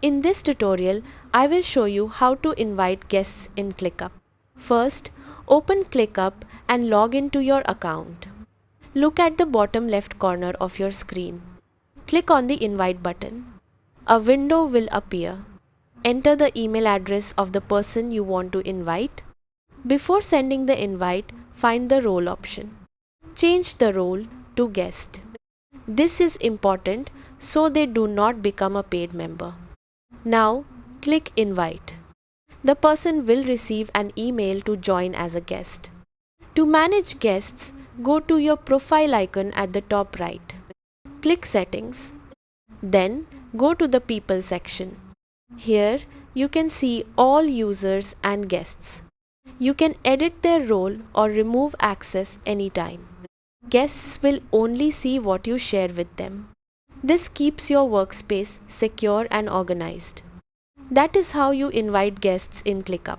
In this tutorial, I will show you how to invite guests in ClickUp. First, open ClickUp and log into your account. Look at the bottom left corner of your screen. Click on the invite button. A window will appear. Enter the email address of the person you want to invite. Before sending the invite, find the role option. Change the role to guest. This is important so they do not become a paid member. Now, click invite. The person will receive an email to join as a guest. To manage guests, go to your profile icon at the top right. Click settings. Then, go to the people section. Here, you can see all users and guests. You can edit their role or remove access anytime. Guests will only see what you share with them. This keeps your workspace secure and organized. That is how you invite guests in ClickUp.